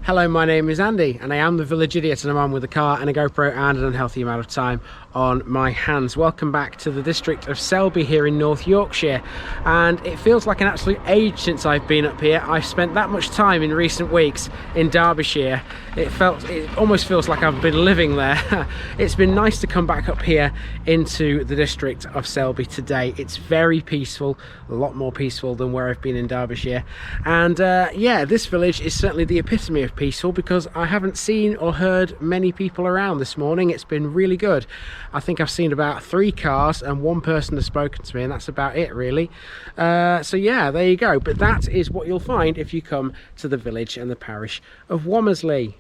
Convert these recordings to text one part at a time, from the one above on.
Hello, my name is Andy and I am the Village Idiot, and I'm on with a car and a GoPro and an unhealthy amount of time on my hands. Welcome back to the district of Selby here in North Yorkshire, and it feels like an absolute age since I've been up here. I've spent that much time in recent weeks in Derbyshire. It almost feels like I've been living there. It's been nice to come back up here into the district of Selby today. It's very peaceful, a lot more peaceful than where I've been in Derbyshire, and yeah, this village is certainly the epitome of peaceful because I haven't seen or heard many people around this morning. It's been really good. I think I've seen about 3 cars and 1 person has spoken to me, and that's about it really. So yeah, there you go. But that is what you'll find if you come to the village and the parish of Womersley.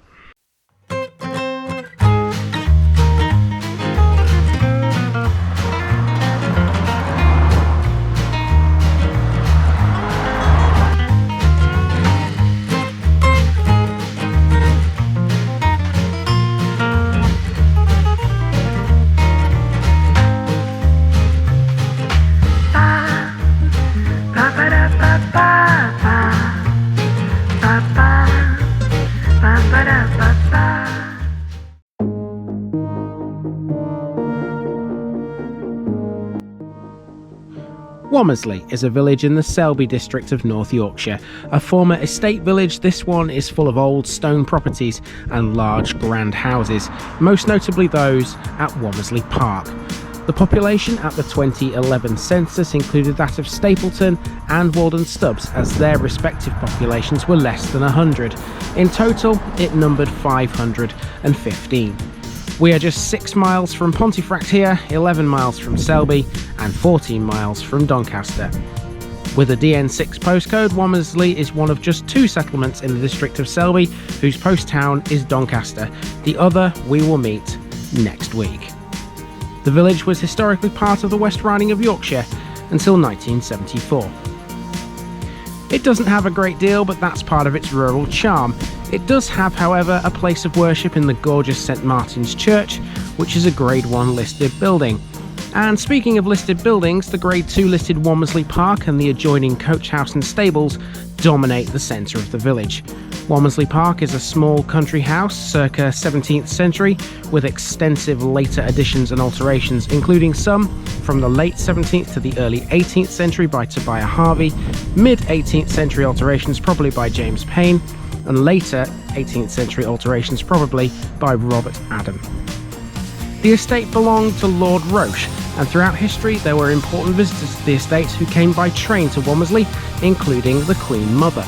Womersley is a village in the Selby district of North Yorkshire. A former estate village, this one is full of old stone properties and large grand houses, most notably those at Womersley Park. The population at the 2011 census included that of Stapleton and Walden Stubbs, as their respective populations were less than 100. In total, it numbered 515. We are just 6 miles from Pontefract here, 11 miles from Selby and 14 miles from Doncaster. With a DN6 postcode, Womersley is one of just 2 settlements in the district of Selby whose post town is Doncaster. The other we will meet next week. The village was historically part of the West Riding of Yorkshire until 1974. It doesn't have a great deal, but that's part of its rural charm. It does have, however, a place of worship in the gorgeous St Martin's Church, which is a Grade 1 listed building. And speaking of listed buildings, the Grade 2 listed Womersley Park and the adjoining coach house and stables dominate the centre of the village. Womersley Park is a small country house circa 17th century with extensive later additions and alterations, including some from the late 17th to the early 18th century by Tobiah Harvey, mid 18th century alterations probably by James Payne, and later 18th century alterations probably by Robert Adam. The estate belonged to Lord Roche, and throughout history there were important visitors to the estate who came by train to Womersley, including the Queen Mother.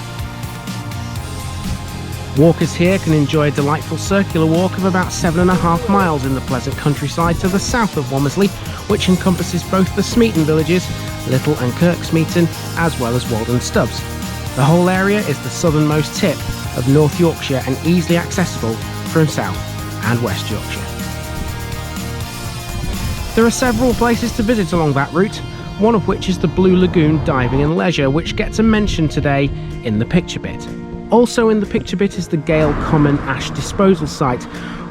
Walkers here can enjoy a delightful circular walk of about 7.5 miles in the pleasant countryside to the south of Womersley, which encompasses both the Smeaton villages, Little and Kirksmeaton, as well as Walden Stubbs. The whole area is the southernmost tip of North Yorkshire and easily accessible from South and West Yorkshire. There are several places to visit along that route, one of which is the Blue Lagoon Diving and Leisure, which gets a mention today in the picture bit. Also in the picture bit is the Gale Common ash disposal site.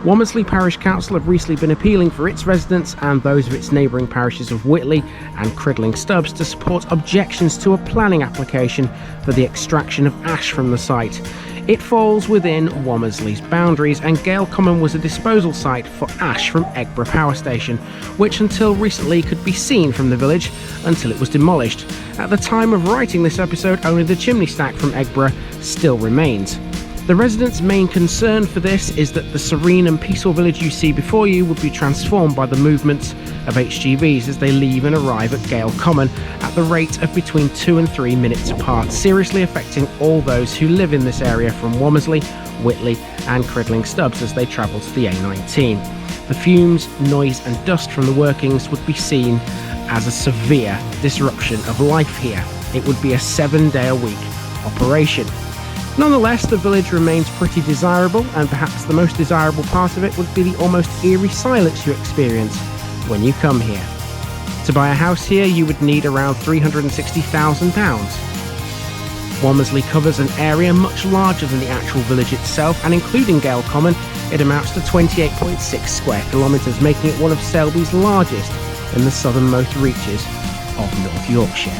Womersley Parish Council have recently been appealing for its residents and those of its neighbouring parishes of Whitley and Cridling Stubbs to support objections to a planning application for the extraction of ash from the site. It falls within Womersley's boundaries, and Gale Common was a disposal site for ash from Eggborough Power Station, which until recently could be seen from the village until it was demolished. At the time of writing this episode, only the chimney stack from Eggborough still remains. The residents' main concern for this is that the serene and peaceful village you see before you would be transformed by the movements of HGVs as they leave and arrive at Gale Common at the rate of between 2 and 3 minutes apart, seriously affecting all those who live in this area from Womersley, Whitley and Cridling Stubbs as they travel to the A19. The fumes, noise and dust from the workings would be seen as a severe disruption of life here. It would be a 7-day-a-week operation. Nonetheless, the village remains pretty desirable, and perhaps the most desirable part of it would be the almost eerie silence you experience when you come here. To buy a house here, you would need around £360,000. Womersley covers an area much larger than the actual village itself, and including Gale Common, it amounts to 28.6 square kilometres, making it one of Selby's largest in the southernmost reaches of North Yorkshire.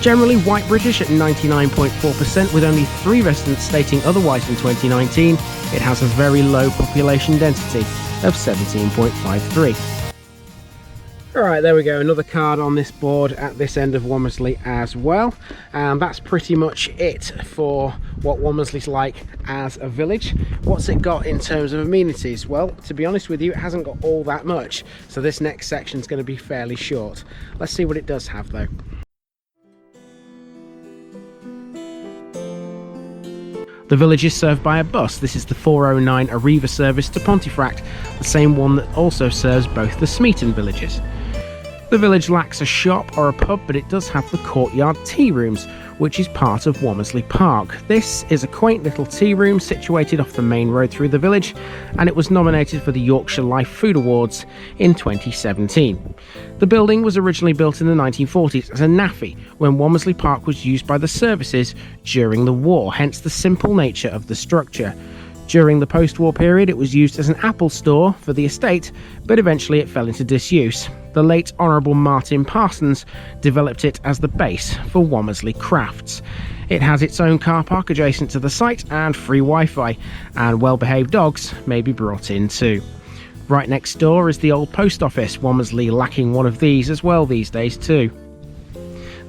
generally white British at 99.4%, with only 3 residents stating otherwise in 2019. It has a very low population density of 17.53. Alright, there we go, another card on this board at this end of Womersley as well. And that's pretty much it for what Womersley's like as a village. What's it got in terms of amenities? Well, to be honest with you, it hasn't got all that much, so this next section is going to be fairly short. Let's see what it does have though. The village is served by a bus. This is the 409 Arriva service to Pontefract, the same one that also serves both the Smeaton villages. The village lacks a shop or a pub, but it does have the courtyard tea rooms, which is part of Womersley Park. This is a quaint little tea room situated off the main road through the village, and it was nominated for the Yorkshire Life Food Awards in 2017. The building was originally built in the 1940s as a naffy when Womersley Park was used by the services during the war, hence the simple nature of the structure. During the post-war period, it was used as an apple store for the estate, but eventually it fell into disuse. The late Honourable Martin Parsons developed it as the base for Womersley Crafts. It has its own car park adjacent to the site and free Wi-Fi, and well-behaved dogs may be brought in too. Right next door is the old post office, Womersley lacking one of these as well these days too.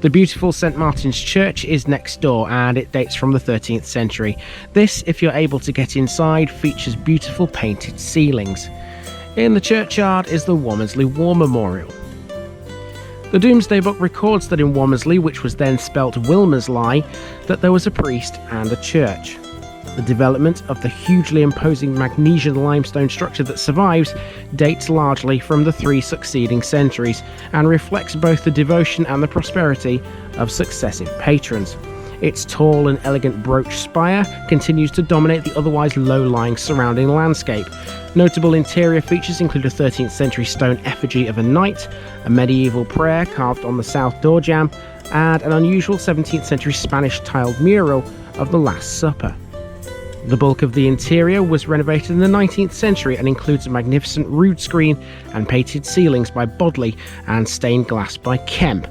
The beautiful St Martin's Church is next door, and it dates from the 13th century. This, if you're able to get inside, features beautiful painted ceilings. In the churchyard is the Womersley War Memorial. The Domesday Book records that in Womersley, which was then spelt Wilmersley, that there was a priest and a church. The development of the hugely imposing Magnesian limestone structure that survives dates largely from the 3 succeeding centuries and reflects both the devotion and the prosperity of successive patrons. Its tall and elegant brooch spire continues to dominate the otherwise low-lying surrounding landscape. Notable interior features include a 13th century stone effigy of a knight, a medieval prayer carved on the south door jamb, and an unusual 17th century Spanish tiled mural of the Last Supper. The bulk of the interior was renovated in the 19th century and includes a magnificent rood screen and painted ceilings by Bodley and stained glass by Kemp.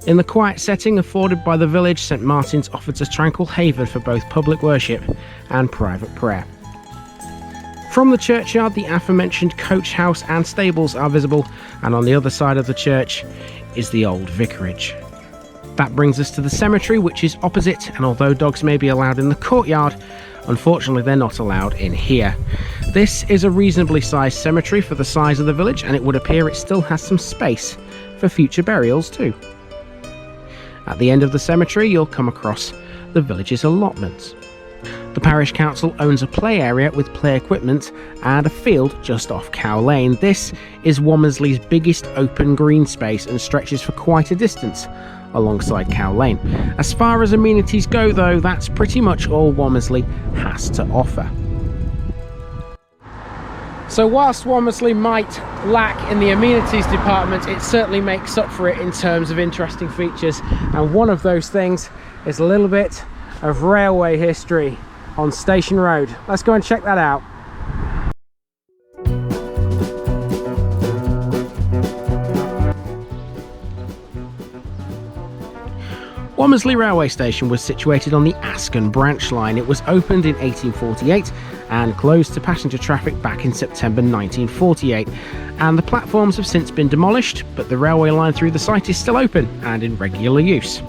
In the quiet setting afforded by the village, St Martin's offers a tranquil haven for both public worship and private prayer. From the churchyard, the aforementioned coach house and stables are visible, and on the other side of the church is the old vicarage. That brings us to the cemetery, which is opposite, and although dogs may be allowed in the courtyard, unfortunately they're not allowed in here. This is a reasonably sized cemetery for the size of the village, and it would appear it still has some space for future burials too. At the end of the cemetery you'll come across the village's allotments. The parish council owns a play area with play equipment and a field just off Cow Lane. This is Womersley's biggest open green space and stretches for quite a distance alongside Cow Lane. As far as amenities go though, that's pretty much all Womersley has to offer. So whilst Womersley might lack in the amenities department, it certainly makes up for it in terms of interesting features, and one of those things is a little bit of railway history on Station Road. Let's go and check that out. Womersley Railway Station was situated on the Ascot branch line. It was opened in 1848 and closed to passenger traffic back in September 1948, and the platforms have since been demolished, but the railway line through the site is still open and in regular use.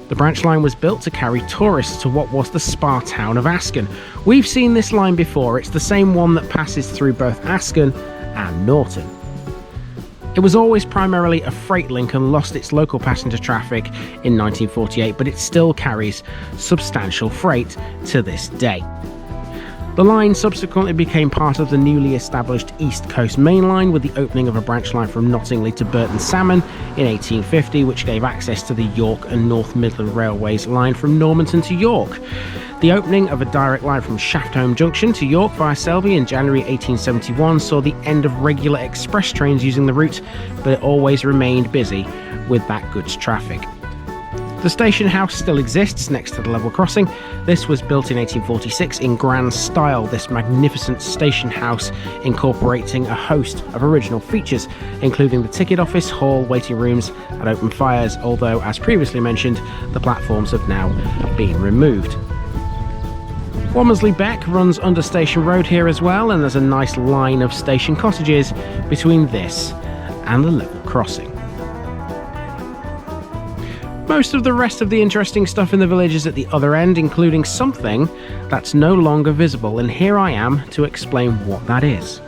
The branch line was built to carry tourists to what was the spa town of Ascot. We've seen this line before. It's the same one that passes through both Ascot and Norton. It was always primarily a freight link and lost its local passenger traffic in 1948, but it still carries substantial freight to this day. The line subsequently became part of the newly established East Coast Main Line with the opening of a branch line from Nottingley to Burton Salmon in 1850, which gave access to the York and North Midland Railway's line from Normanton to York. The opening of a direct line from Shaftholme Junction to York via Selby in January 1871 saw the end of regular express trains using the route, but it always remained busy with that goods traffic. The station house still exists next to the level crossing. This was built in 1846 in grand style, this magnificent station house incorporating a host of original features, including the ticket office, hall, waiting rooms and open fires, although, as previously mentioned, the platforms have now been removed. Womersley Beck runs under Station Road here as well, and there's a nice line of station cottages between this and the level crossing. Most of the rest of the interesting stuff in the village is at the other end, including something that's no longer visible, and here I am to explain what that is.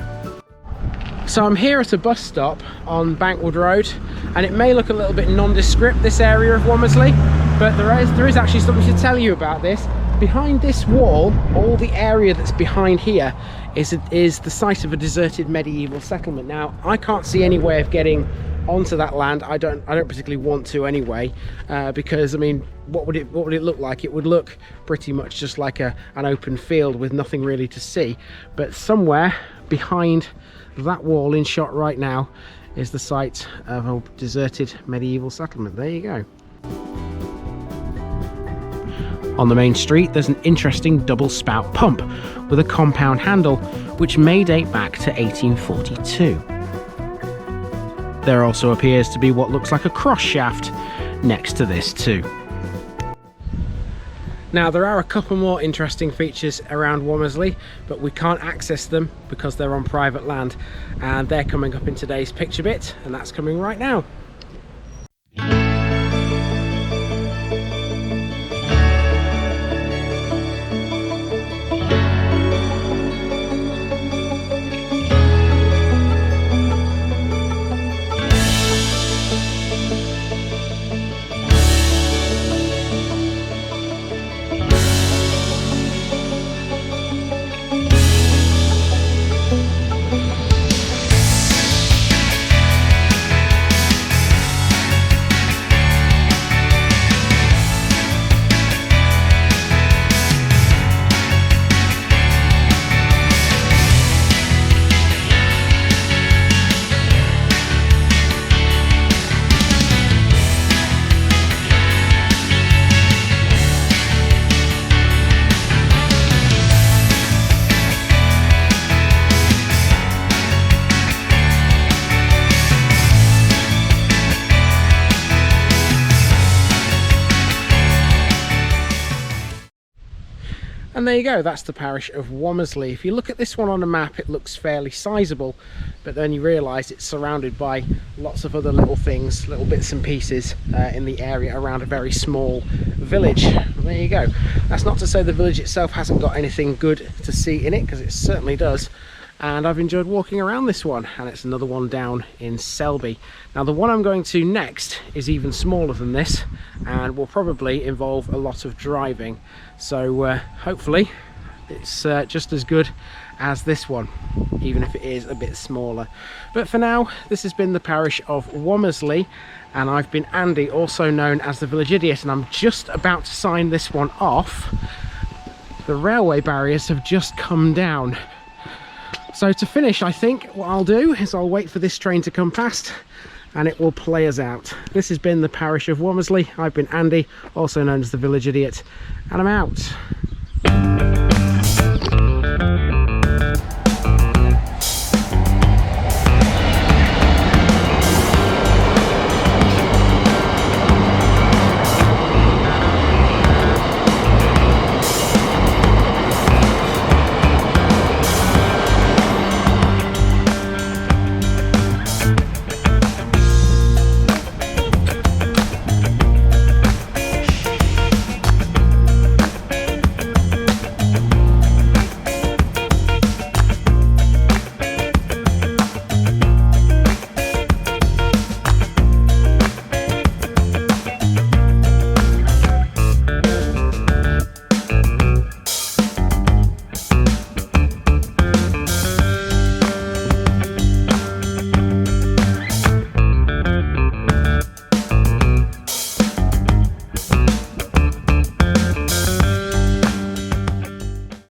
So I'm here at a bus stop on Bankwood Road, and it may look a little bit nondescript, this area of Womersley, but there is actually something to tell you about this. Behind this wall, all the area that's behind here is the site of a deserted medieval settlement. Now, I can't see any way of getting onto that land. I don't particularly want to anyway, because I mean, what would it look like? It would look pretty much just like an open field with nothing really to see. But somewhere behind that wall in shot right now is the site of a deserted medieval settlement. There you go. On the main street, there's an interesting double spout pump with a compound handle, which may date back to 1842. There also appears to be what looks like a cross shaft next to this too. Now, there are a couple more interesting features around Womersley, but we can't access them because they're on private land, and they're coming up in today's picture bit, and that's coming right now. And there you go, that's the parish of Womersley. If you look at this one on a map, it looks fairly sizable, but then you realise it's surrounded by lots of other little things, little bits and pieces in the area around a very small village. There you go. That's not to say the village itself hasn't got anything good to see in it, because it certainly does. And I've enjoyed walking around this one, and it's another one down in Selby. Now, the one I'm going to next is even smaller than this and will probably involve a lot of driving, so hopefully it's just as good as this one, even if it is a bit smaller. But for now, this has been the parish of Womersley, and I've been Andy, also known as the Village Idiot, and I'm just about to sign this one off. The railway barriers have just come down. So to finish, I think what I'll do is I'll wait for this train to come past and it will play us out. This has been the parish of Womersley. I've been Andy, also known as the Village Idiot, and I'm out.